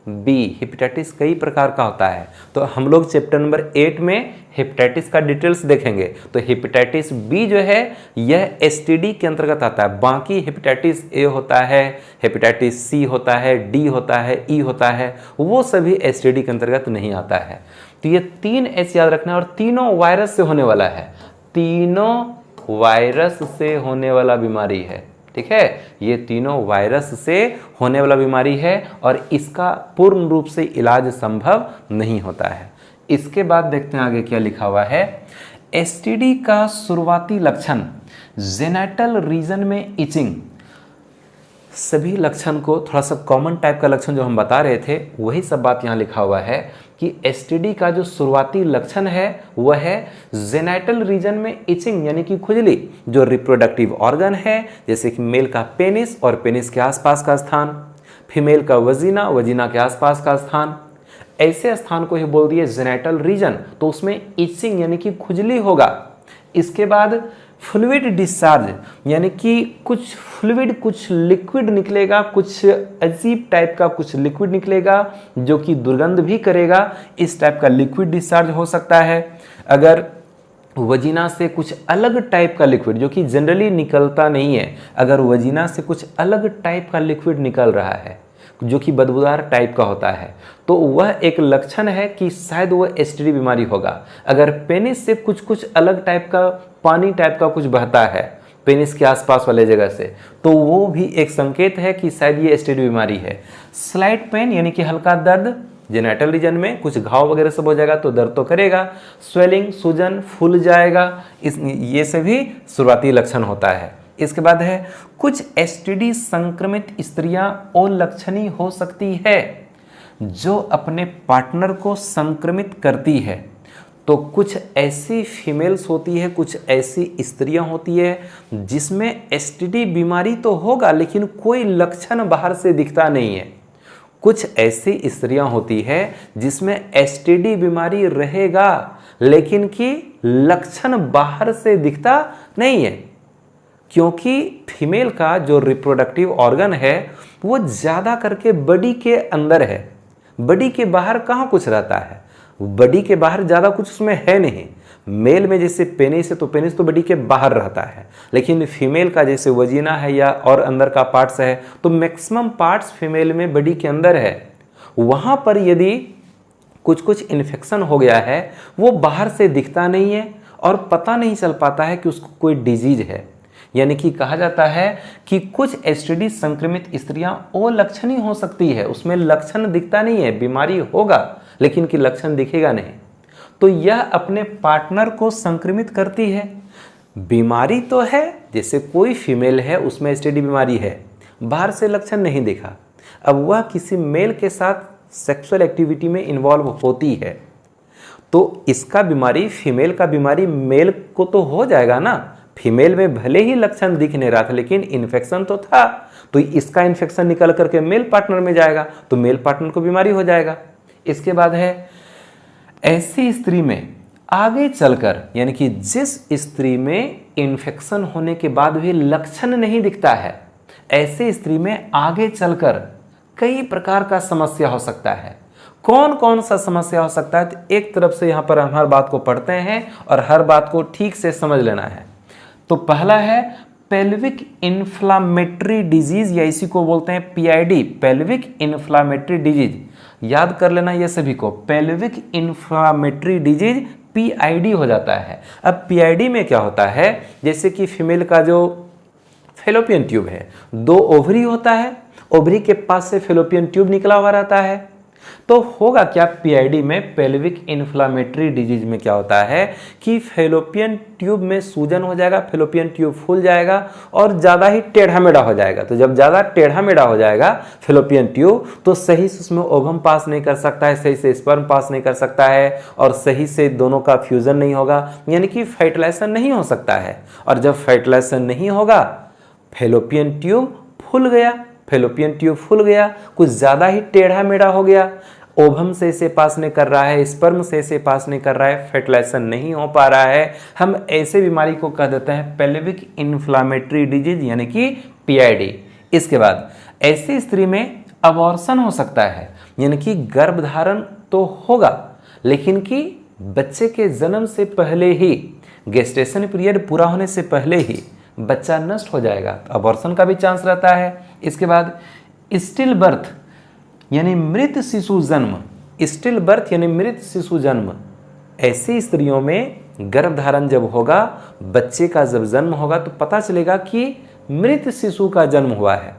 B, hepatitis कई प्रकार का होता है, तो हम लोग चैप्टर नंबर 8 में हेपेटाइटिस का डिटेल्स देखेंगे। तो हेपेटाइटिस बी जो है यह एसटीडी के अंतर्गत आता है। बाकी हेपेटाइटिस ए होता है, हेपेटाइटिस सी होता है, डी होता है, ई होता है, वो सभी एसटीडी के अंतर्गत नहीं आता है। तो ये 3 एच याद रखना है और तीनों वायरस से होने वाला है, तीनों वायरस से होने वाला बीमारी है, ठीक है। ये तीनों वायरस से होने वाला बीमारी है और इसका पूर्ण रूप से इलाज संभव नहीं होता है। इसके बाद देखते हैं आगे क्या लिखा हुआ है। एसटीडी का शुरुआती लक्षण जेनिटल रीजन में इचिंग। सभी लक्षण को थोड़ा सा कॉमन टाइप का लक्षण जो हम बता रहे थे वही सब बात यहाँ लिखा हुआ है कि एसटीडी का जो शुरुआती लक्षण है वह है जेनिटल रीजन में इचिंग यानी कि खुजली। जो रिप्रोडक्टिव ऑर्गन है जैसे कि मेल का पेनिस और पेनिस के आसपास का स्थान, फीमेल का वजीना, वजीना के आसपास का स्थान, ऐसे स्थान को ही बोल दिए जेनिटल रीजन, तो उसमें इचिंग यानी कि खुजली होगा। इसके बाद फ्लूइड डिस्चार्ज यानी कि कुछ फ्लूइड, कुछ लिक्विड निकलेगा, कुछ अजीब टाइप का कुछ लिक्विड निकलेगा जो कि दुर्गंध भी करेगा। इस टाइप का लिक्विड डिस्चार्ज हो सकता है। अगर वजीना से कुछ अलग टाइप का लिक्विड जो कि जनरली निकलता नहीं है, अगर वजीना से कुछ अलग टाइप का लिक्विड निकल रहा है जो कि बदबूदार टाइप का होता है, तो वह एक लक्षण है कि शायद वह एसटीडी बीमारी होगा। अगर पेनिस से कुछ कुछ अलग टाइप का पानी टाइप का कुछ बहता है पेनिस के आसपास वाले जगह से, तो वो भी एक संकेत है कि शायद ये एसटीडी बीमारी है। स्लाइट पेन यानी कि हल्का दर्द, जेनिटल रीजन में कुछ घाव वगैरह सब हो जाएगा तो दर्द तो करेगा। स्वेलिंग, सूजन, फूल जाएगा, ये सभी शुरुआती लक्षण होता है। इसके बाद है कुछ एसटीडी संक्रमित स्त्रियां अलक्षणी हो सकती है जो अपने पार्टनर को संक्रमित करती है। तो कुछ ऐसी फीमेल्स होती है, कुछ ऐसी स्त्रियां होती है जिसमें एसटीडी बीमारी तो होगा लेकिन कोई लक्षण बाहर से दिखता नहीं है। कुछ ऐसी स्त्रियां होती है जिसमें एसटीडी बीमारी रहेगा लेकिन कि लक्षण बाहर से दिखता नहीं है, क्योंकि फीमेल का जो रिप्रोडक्टिव ऑर्गन है वो ज़्यादा करके बॉडी के अंदर है। बॉडी के बाहर कहाँ कुछ रहता है, बॉडी के बाहर ज़्यादा कुछ उसमें है नहीं। मेल में जैसे पेनिस है तो पेनिस तो बॉडी के बाहर रहता है, लेकिन फीमेल का जैसे वजीना है या और अंदर का पार्ट्स है तो मैक्सिमम पार्ट्स फीमेल में बॉडी के अंदर है। वहाँ पर यदि कुछ कुछ इन्फेक्शन हो गया है वो बाहर से दिखता नहीं है और पता नहीं चल पाता है कि उसको कोई डिजीज है। यानी कि कहा जाता है कि कुछ एसटीडी संक्रमित स्त्रियां अलक्षणी हो सकती है, उसमें लक्षण दिखता नहीं है, बीमारी होगा लेकिन कि लक्षण दिखेगा नहीं, तो यह अपने पार्टनर को संक्रमित करती है। बीमारी तो है, जैसे कोई फीमेल है उसमें एसटीडी बीमारी है, बाहर से लक्षण नहीं दिखा, अब वह किसी मेल के साथ सेक्सुअल एक्टिविटी में इन्वॉल्व होती है तो इसका बीमारी, फीमेल का बीमारी मेल को तो हो जाएगा ना। फीमेल में भले ही लक्षण दिख नहीं रहा था लेकिन इन्फेक्शन तो था, तो इसका इन्फेक्शन निकल करके मेल पार्टनर में जाएगा तो मेल पार्टनर को बीमारी हो जाएगा। इसके बाद है ऐसी स्त्री में आगे चलकर, यानी कि जिस स्त्री में इन्फेक्शन होने के बाद भी लक्षण नहीं दिखता है, ऐसी स्त्री में आगे चलकर कई प्रकार का समस्या हो सकता है। कौन कौन सा समस्या हो सकता है, तो एक तरफ से यहाँ पर हम हर बात को पढ़ते हैं और हर बात को ठीक से समझ लेना है। तो पहला है पेल्विक इन्फ्लामेटरी डिजीज, या इसी को बोलते हैं पीआईडी, पेल्विक इन्फ्लामेटरी डिजीज। याद कर लेना ये सभी को, पेल्विक इन्फ्लामेटरी डिजीज PID हो जाता है। अब PID में क्या होता है, जैसे कि फीमेल का जो फेलोपियन ट्यूब है, 2 ओवरी होता है, ओवरी के पास से फेलोपियन ट्यूब निकला हुआ रहता है, तो होगा क्या PID में, पेल्विक इन्फ्लामेटरी डिजीज में क्या होता है कि फेलोपियन ट्यूब में सूजन हो जाएगा, फेलोपियन ट्यूब फूल जाएगा और ज़्यादा ही टेढ़ा मेढ़ा हो जाएगा। तो जब ज़्यादा टेढ़ा मेढ़ा हो जाएगा फेलोपियन ट्यूब, तो सही से उसमें ओवम पास नहीं कर सकता है, सही से स्पर्म पास नहीं कर सकता है और सही से दोनों का फ्यूजन नहीं होगा, यानी कि फर्टिलाइजेशन नहीं हो सकता है। और जब फर्टिलाइजेशन नहीं होगा, फेलोपियन ट्यूब फूल गया, फेलोपियन ट्यूब फूल गया, कुछ ज़्यादा ही टेढ़ा मेढ़ा हो गया, ओवम से इसे पास नहीं कर रहा है, स्पर्म से इसे पास नहीं कर रहा है, फर्टिलाइजेशन नहीं हो पा रहा है, हम ऐसे बीमारी को कह देते हैं पेल्विक इन्फ्लामेटरी डिजीज यानी कि PID। इसके बाद ऐसी स्त्री में अबॉर्शन हो सकता है, यानी कि गर्भधारण तो होगा लेकिन कि बच्चे के जन्म से पहले ही, गेस्टेशन पीरियड पूरा होने से पहले ही बच्चा नष्ट हो जाएगा, तो अबॉर्शन का भी चांस रहता है। इसके बाद स्टिल बर्थ यानी मृत शिशु जन्म, स्टिल बर्थ यानी मृत शिशु जन्म, ऐसी स्त्रियों में गर्भधारण जब होगा, बच्चे का जब जन्म होगा तो पता चलेगा कि मृत शिशु का जन्म हुआ है,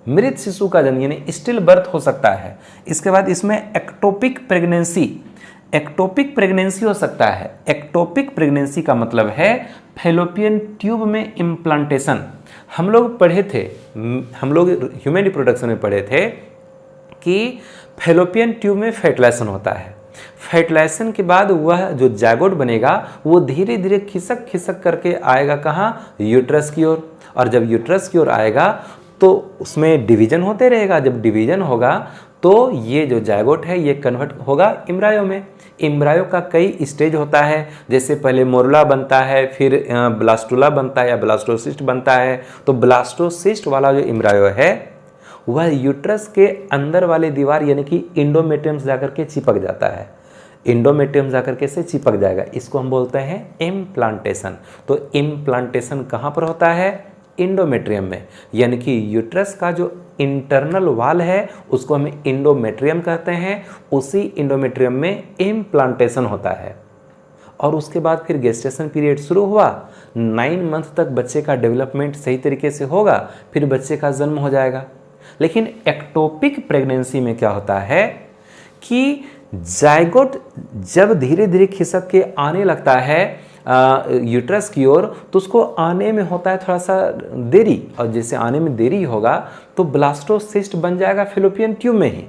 मृत शिशु का जन्म यानी स्टिल बर्थ हो सकता है। इसके बाद इसमें एक्टोपिक प्रेगनेंसी, एक्टोपिक प्रेगनेंसी हो सकता है। एक्टोपिक प्रेगनेंसी का मतलब है फेलोपियन ट्यूब में इम्प्लांटेशन। हम लोग पढ़े थे, हम लोग ह्यूमन रिप्रोडक्शन में पढ़े थे कि फेलोपियन ट्यूब में फर्टिलाइजेशन होता है, फर्टिलाइजेशन के बाद वह जो जायगोट बनेगा वो धीरे धीरे खिसक खिसक करके आएगा कहाँ, यूट्रस की ओर, और जब यूट्रस की ओर आएगा तो उसमें डिवीजन होते रहेगा, जब डिवीजन होगा तो ये जो जायगोट है ये कन्वर्ट होगा एम्ब्रायो में। एम्ब्रायो का कई स्टेज होता है, जैसे पहले मोरुला बनता है, फिर ब्लास्टुला बनता है या ब्लास्टोसिस्ट बनता है। तो ब्लास्टोसिस्ट वाला जो एम्ब्रायो है वह यूट्रस के अंदर वाले दीवार यानी कि इंडोमेट्रियम से जाकर के चिपक जाता है, इंडोमेट्रियम जाकर के से चिपक जाएगा, इसको हम बोलते हैं इम्प्लांटेशन। तो इम्प्लांटेशन कहाँ पर होता है, इंडोमेट्रियम में, यानी कि यूट्रस का जो इंटरनल वाल है उसको हम इंडोमेट्रियम कहते हैं, उसी इंडोमेट्रियम में इम्प्लांटेशन होता है। और उसके बाद फिर गेस्टेशन पीरियड शुरू हुआ, 9 मंथ तक बच्चे का डेवलपमेंट सही तरीके से होगा, फिर बच्चे का जन्म हो जाएगा। लेकिन एक्टोपिक प्रेगनेंसी में क्या होता है कि जायगोट जब धीरे धीरे खिसक के आने लगता है यूट्रस की ओर, तो उसको आने में होता है थोड़ा सा देरी, और जैसे आने में देरी होगा तो ब्लास्टोसिस्ट बन जाएगा फेलोपियन ट्यूब में ही।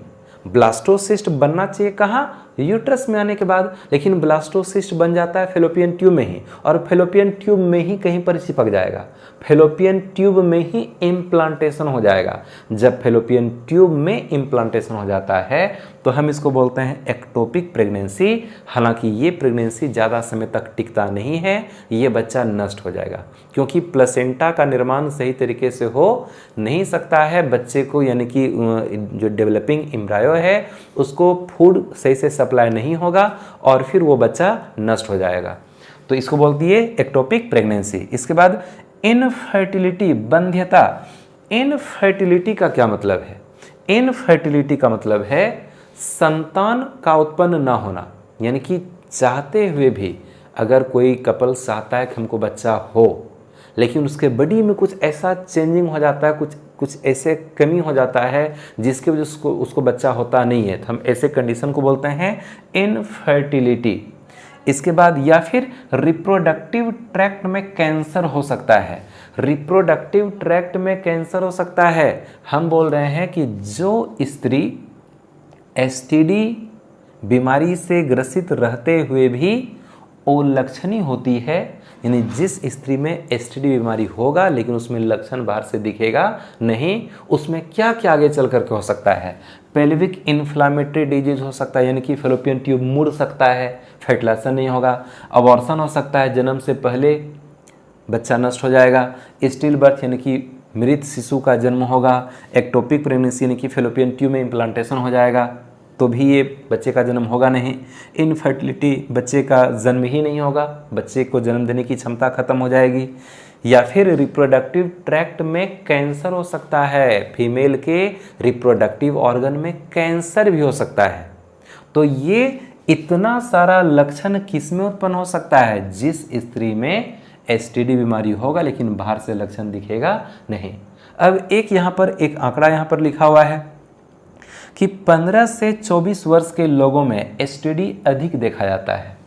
ब्लास्टोसिस्ट बनना चाहिए कहाँ, यूट्रस में आने के बाद, लेकिन ब्लास्टोसिस्ट बन जाता है फेलोपियन ट्यूब में ही, और फेलोपियन ट्यूब में ही कहीं पर चिपक जाएगा, फेलोपियन ट्यूब में ही इम्प्लांटेशन हो जाएगा। जब फेलोपियन ट्यूब में इम्प्लांटेशन हो जाता है तो हम इसको बोलते हैं एक्टोपिक प्रेगनेंसी। हालांकि ये प्रेगनेंसी ज़्यादा समय तक टिकता नहीं है, ये बच्चा नष्ट हो जाएगा, क्योंकि प्लेसेंटा का निर्माण सही तरीके से हो नहीं सकता है बच्चे को, यानी कि जो डेवलपिंग एम्ब्रायो है उसको फूड सही से सप्लाई नहीं होगा और फिर वो बच्चा नष्ट हो जाएगा। तो इसको बोलती है एक्टोपिक प्रेगनेंसी। इसके बाद इनफर्टिलिटी, बंध्यता। इनफर्टिलिटी का क्या मतलब है, इनफर्टिलिटी का मतलब है संतान का उत्पन्न ना होना, यानी कि चाहते हुए भी अगर कोई कपल चाहता है कि हमको बच्चा हो, लेकिन उसके बॉडी में कुछ ऐसा चेंजिंग हो जाता है, कुछ ऐसे कमी हो जाता है जिसके वजह से उसको बच्चा होता नहीं है, तो हम ऐसे कंडीशन को बोलते हैं इनफर्टिलिटी। इसके बाद या फिर रिप्रोडक्टिव ट्रैक्ट में कैंसर हो सकता है, रिप्रोडक्टिव ट्रैक्ट में कैंसर हो सकता है। हम बोल रहे हैं कि जो स्त्री STD बीमारी से ग्रसित रहते हुए भी अलक्षणी होती है, यानी जिस स्त्री में STD बीमारी होगा लेकिन उसमें लक्षण बाहर से दिखेगा नहीं, उसमें क्या क्या आगे चल करके हो सकता है, पेल्विक इन्फ्लामेटरी डिजीज हो सकता है, यानी कि फेलोपियन ट्यूब मुड़ सकता है, फर्टिलाइजेशन नहीं होगा, अबॉर्शन हो सकता है, जन्म से पहले बच्चा नष्ट हो जाएगा, स्टिल बर्थ यानी कि मृत शिशु का जन्म होगा, एक्टोपिक प्रेगनेंसी यानी कि फेलोपियन ट्यूब में इम्प्लांटेशन हो जाएगा तो भी ये बच्चे का जन्म होगा नहीं, इनफर्टिलिटी बच्चे का जन्म ही नहीं होगा, बच्चे को जन्म देने की क्षमता खत्म हो जाएगी, या फिर रिप्रोडक्टिव ट्रैक्ट में कैंसर हो सकता है, फीमेल के रिप्रोडक्टिव ऑर्गन में कैंसर भी हो सकता है। तो ये इतना सारा लक्षण किस में उत्पन्न हो सकता है? जिस स्त्री में एसटीडी बीमारी होगा लेकिन बाहर से लक्षण दिखेगा नहीं। अब एक यहाँ पर एक आंकड़ा यहाँ पर लिखा हुआ है कि 15 से 24 वर्ष के लोगों में एसटीडी अधिक देखा जाता है।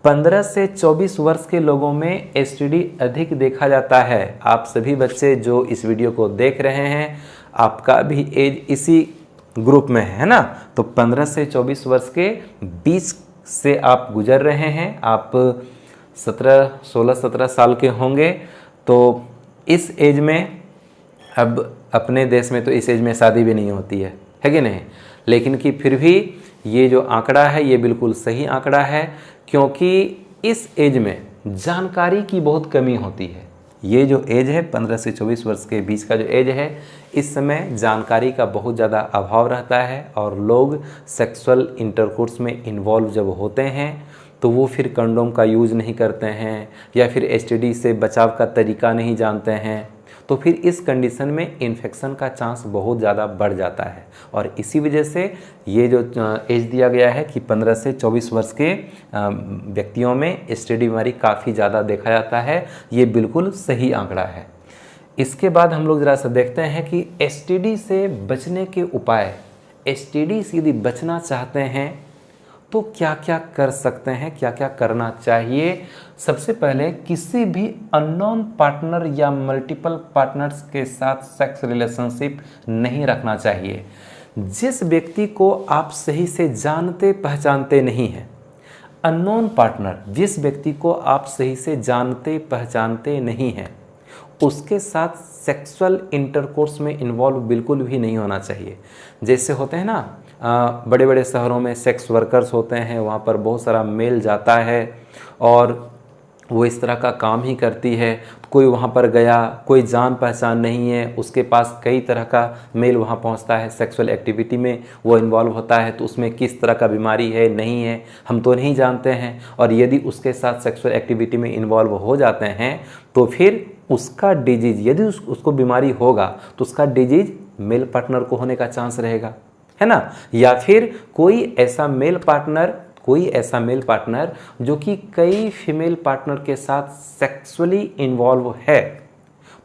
15 से 24 वर्ष के लोगों में एसटीडी अधिक देखा जाता है। आप सभी बच्चे जो इस वीडियो को देख रहे हैं, आपका भी एज इसी ग्रुप में है ना? तो 15 से 24 वर्ष के बीच से आप गुजर रहे हैं। आप 16-17 साल के होंगे। तो इस एज में, अब अपने देश में तो इस एज में शादी भी नहीं होती है कि नहीं? लेकिन कि फिर भी ये जो आंकड़ा है ये बिल्कुल सही आंकड़ा है, क्योंकि इस एज में जानकारी की बहुत कमी होती है। ये जो एज है 15 से 24 वर्ष के बीच का जो एज है, इस समय जानकारी का बहुत ज़्यादा अभाव रहता है और लोग सेक्सुअल इंटरकोर्स में इन्वॉल्व जब होते हैं तो वो फिर कंडोम का यूज़ नहीं करते हैं या फिर एसटीडी से बचाव का तरीका नहीं जानते हैं। तो फिर इस कंडीशन में इन्फेक्शन का चांस बहुत ज़्यादा बढ़ जाता है। और इसी वजह से ये जो एज दिया गया है कि 15 से 24 वर्ष के व्यक्तियों में एसटीडी बीमारी काफ़ी ज़्यादा देखा जाता है, ये बिल्कुल सही आंकड़ा है। इसके बाद हम लोग ज़रा सा देखते हैं कि एसटीडी से बचने के उपाय। एसटीडी से यदि बचना चाहते हैं तो क्या क्या कर सकते हैं, क्या क्या करना चाहिए? सबसे पहले किसी भी अननोन पार्टनर या मल्टीपल पार्टनर्स के साथ सेक्स रिलेशनशिप नहीं रखना चाहिए। जिस व्यक्ति को आप सही से जानते पहचानते नहीं हैं, अननोन पार्टनर, जिस व्यक्ति को आप सही से जानते पहचानते नहीं हैं, उसके साथ सेक्सुअल इंटरकोर्स में इन्वॉल्व बिल्कुल भी नहीं होना चाहिए। जैसे होते हैं ना, बड़े बड़े शहरों में सेक्स वर्कर्स होते हैं, वहाँ पर बहुत सारा मेल जाता है और वो इस तरह का काम ही करती है। कोई वहाँ पर गया, कोई जान पहचान नहीं है, उसके पास कई तरह का मेल वहाँ पहुँचता है, सेक्सुअल एक्टिविटी में वो इन्वॉल्व होता है। तो उसमें किस तरह का बीमारी है नहीं है हम तो नहीं जानते हैं। और यदि उसके साथ सेक्सुअल एक्टिविटी में इन्वॉल्व हो जाते हैं तो फिर उसका डिजीज, यदि उसको बीमारी होगा तो उसका डिजीज मेल पार्टनर को होने का चांस रहेगा, है ना? या फिर कोई ऐसा मेल पार्टनर जो कि कई फीमेल पार्टनर के साथ सेक्सुअली इन्वॉल्व है,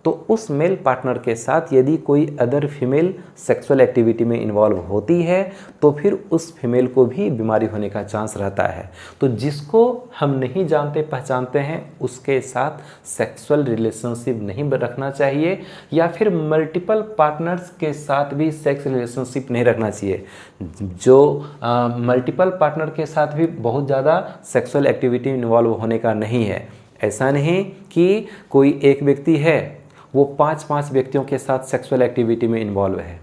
तो उस मेल पार्टनर के साथ यदि कोई अदर फीमेल सेक्सुअल एक्टिविटी में इन्वॉल्व होती है तो फिर उस फीमेल को भी बीमारी होने का चांस रहता है। तो जिसको हम नहीं जानते पहचानते हैं उसके साथ सेक्सुअल रिलेशनशिप नहीं रखना चाहिए, या फिर मल्टीपल पार्टनर्स के साथ भी सेक्स रिलेशनशिप नहीं रखना चाहिए। जो मल्टीपल पार्टनर के साथ भी बहुत ज़्यादा सेक्सुअल एक्टिविटी इन्वॉल्व होने का नहीं है। ऐसा नहीं कि कोई एक व्यक्ति है वो 5 व्यक्तियों के साथ सेक्सुअल एक्टिविटी में इन्वॉल्व है।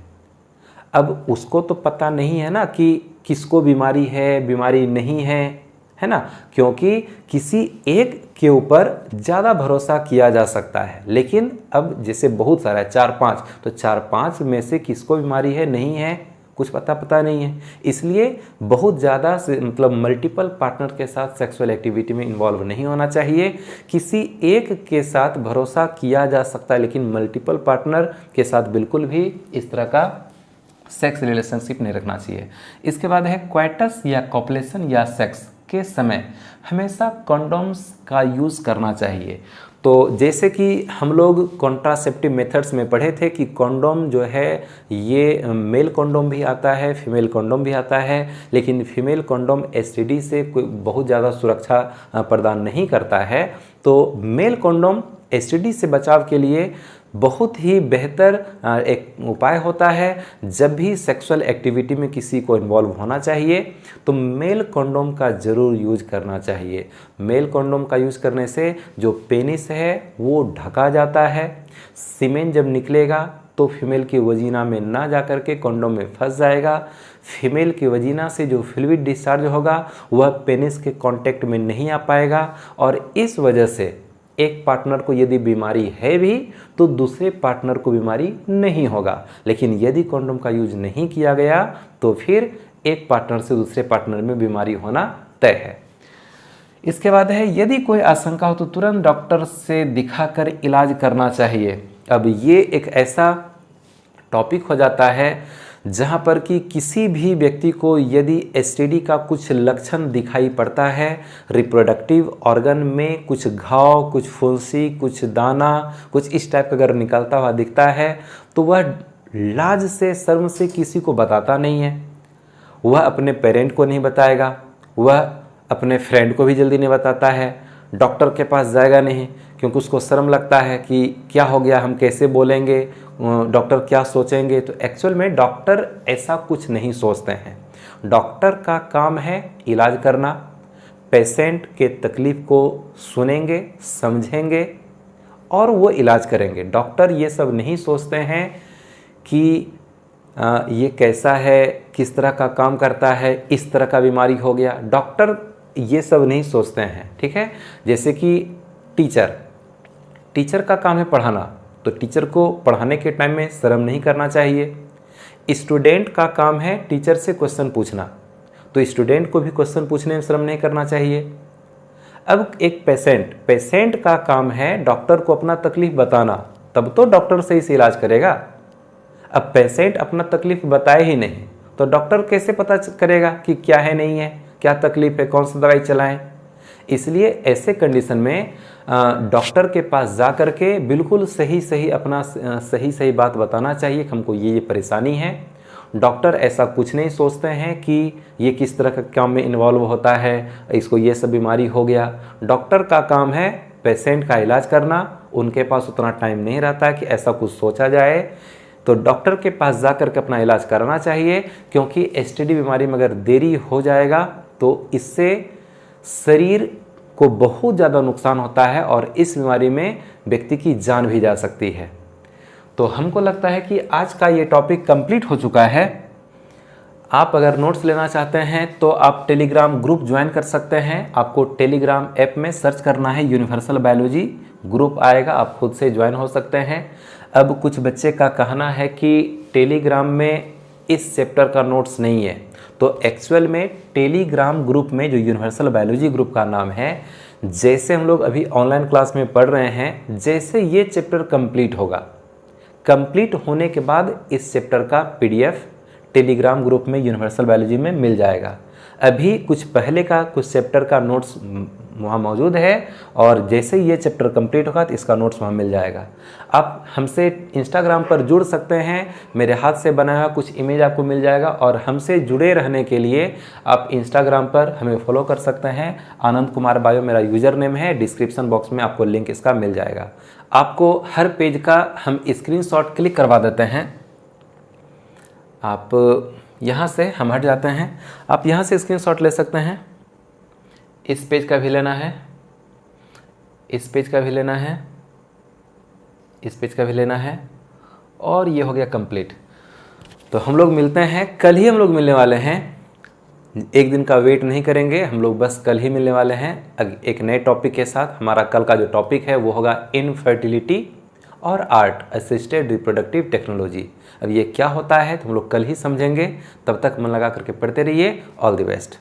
अब उसको तो पता नहीं है ना कि किसको बीमारी है, बीमारी नहीं है ना? क्योंकि किसी एक के ऊपर ज़्यादा भरोसा किया जा सकता है, लेकिन अब जैसे बहुत सारा है 4-5, तो 4-5 में से किसको बीमारी है नहीं है कुछ पता नहीं है। इसलिए बहुत ज़्यादा मतलब मल्टीपल पार्टनर के साथ सेक्सुअल एक्टिविटी में इन्वॉल्व नहीं होना चाहिए। किसी एक के साथ भरोसा किया जा सकता है, लेकिन मल्टीपल पार्टनर के साथ बिल्कुल भी इस तरह का सेक्स रिलेशनशिप नहीं रखना चाहिए। इसके बाद है क्वाइटस या कॉपुलेशन या सेक्स के समय हमेशा कंडोम्स का यूज़ करना चाहिए। तो जैसे कि हम लोग कॉन्ट्रासेप्टिव मेथड्स में पढ़े थे कि कंडोम जो है ये मेल कंडोम भी आता है, फीमेल कंडोम भी आता है, लेकिन फीमेल कंडोम एसटीडी से कोई बहुत ज़्यादा सुरक्षा प्रदान नहीं करता है। तो मेल कंडोम एसटीडी से बचाव के लिए बहुत ही बेहतर एक उपाय होता है। जब भी सेक्सुअल एक्टिविटी में किसी को इन्वॉल्व होना चाहिए तो मेल कंडोम का ज़रूर यूज करना चाहिए। मेल कंडोम का यूज करने से जो पेनिस है वो ढका जाता है। सीमेन जब निकलेगा तो फीमेल की वजीना में ना जा कर के कंडोम में फंस जाएगा। फीमेल की वजीना से जो फ्लूइड डिस्चार्ज होगा वह पेनिस के कांटेक्ट में नहीं आ पाएगा, और इस वजह से एक पार्टनर को यदि बीमारी है भी तो दूसरे पार्टनर को बीमारी नहीं होगा। लेकिन यदि कंडोम का यूज नहीं किया गया तो फिर एक पार्टनर से दूसरे पार्टनर में बीमारी होना तय है। इसके बाद है यदि कोई आशंका हो तो तुरंत डॉक्टर से दिखाकर इलाज करना चाहिए। अब ये एक ऐसा टॉपिक हो जाता है जहाँ पर कि किसी भी व्यक्ति को यदि एसटीडी का कुछ लक्षण दिखाई पड़ता है, रिप्रोडक्टिव ऑर्गन में कुछ घाव, कुछ फुंसी, कुछ दाना, कुछ इस टाइप का अगर निकलता हुआ दिखता है तो वह लाज से, शर्म से किसी को बताता नहीं है। वह अपने पेरेंट को नहीं बताएगा, वह अपने फ्रेंड को भी जल्दी नहीं बताता है, डॉक्टर के पास जाएगा नहीं क्योंकि उसको शर्म लगता है कि क्या हो गया, हम कैसे बोलेंगे, डॉक्टर क्या सोचेंगे। तो एक्चुअल में डॉक्टर ऐसा कुछ नहीं सोचते हैं। डॉक्टर का काम है इलाज करना, पेशेंट के तकलीफ को सुनेंगे, समझेंगे और वो इलाज करेंगे। डॉक्टर ये सब नहीं सोचते हैं कि ये कैसा है, किस तरह का काम करता है, इस तरह का बीमारी हो गया, डॉक्टर ये सब नहीं सोचते हैं। ठीक है, जैसे कि टीचर का काम है पढ़ाना, तो टीचर को पढ़ाने के टाइम में शर्म नहीं करना चाहिए। स्टूडेंट का काम है टीचर से क्वेश्चन पूछना, तो स्टूडेंट को भी क्वेश्चन पूछने में शर्म नहीं करना चाहिए। अब एक पेशेंट का काम है डॉक्टर को अपना तकलीफ बताना, तब तो डॉक्टर सही से इलाज करेगा। अब पेशेंट अपना तकलीफ बताए ही नहीं तो डॉक्टर कैसे पता करेगा कि क्या है, नहीं है, क्या तकलीफ है, कौन सी दवाई चलाएं। इसलिए ऐसे कंडीशन में डॉक्टर के पास जा कर के बिल्कुल सही अपना सही बात बताना चाहिए कि हमको ये परेशानी है। डॉक्टर ऐसा कुछ नहीं सोचते हैं कि ये किस तरह का काम में इन्वॉल्व होता है, इसको ये सब बीमारी हो गया। डॉक्टर का काम है पेशेंट का इलाज करना, उनके पास उतना टाइम नहीं रहता है कि ऐसा कुछ सोचा जाए। तो डॉक्टर के पास जा कर के अपना इलाज कराना चाहिए, क्योंकि एसटीडी बीमारी में अगर देरी हो जाएगा तो इससे शरीर को बहुत ज़्यादा नुकसान होता है और इस बीमारी में व्यक्ति की जान भी जा सकती है। तो हमको लगता है कि आज का ये टॉपिक कंप्लीट हो चुका है। आप अगर नोट्स लेना चाहते हैं तो आप टेलीग्राम ग्रुप ज्वाइन कर सकते हैं। आपको टेलीग्राम ऐप में सर्च करना है यूनिवर्सल बायोलॉजी, ग्रुप आएगा, आप खुद से ज्वाइन हो सकते हैं। अब कुछ बच्चे का कहना है कि टेलीग्राम में इस चैप्टर का नोट्स नहीं है, तो एक्चुअल में टेलीग्राम ग्रुप में जो यूनिवर्सल बायोलॉजी ग्रुप का नाम है, जैसे हम लोग अभी ऑनलाइन क्लास में पढ़ रहे हैं, जैसे ये चैप्टर कंप्लीट होगा, कंप्लीट होने के बाद इस चैप्टर का पीडीएफ टेलीग्राम ग्रुप में यूनिवर्सल बायोलॉजी में मिल जाएगा। अभी कुछ पहले का कुछ चैप्टर का नोट्स वहाँ मौजूद है और जैसे ही ये चैप्टर कंप्लीट होगा तो इसका नोट्स वहाँ मिल जाएगा। आप हमसे इंस्टाग्राम पर जुड़ सकते हैं, मेरे हाथ से बनाया हुआ कुछ इमेज आपको मिल जाएगा और हमसे जुड़े रहने के लिए आप इंस्टाग्राम पर हमें फॉलो कर सकते हैं। आनंद कुमार बायो मेरा यूज़र नेम है, डिस्क्रिप्शन बॉक्स में आपको लिंक इसका मिल जाएगा। आपको हर पेज का हम स्क्रीनशॉट क्लिक करवा देते हैं। आप यहाँ से हम हट जाते हैं, आप यहाँ से स्क्रीनशॉट ले सकते हैं। इस पेज का भी लेना है, इस पेज का भी लेना है, इस पेज का भी लेना है और ये हो गया कंप्लीट। तो हम लोग मिलते हैं, कल ही हम लोग मिलने वाले हैं। एक दिन का वेट नहीं करेंगे हम लोग, बस कल ही मिलने वाले हैं एक नए टॉपिक के साथ। हमारा कल का जो टॉपिक है वो होगा इनफर्टिलिटी और आर्ट असिस्टेड रिप्रोडक्टिव टेक्नोलॉजी। अब ये क्या होता है तो हम लोग कल ही समझेंगे। तब तक मन लगा करके पढ़ते रहिए। All the best.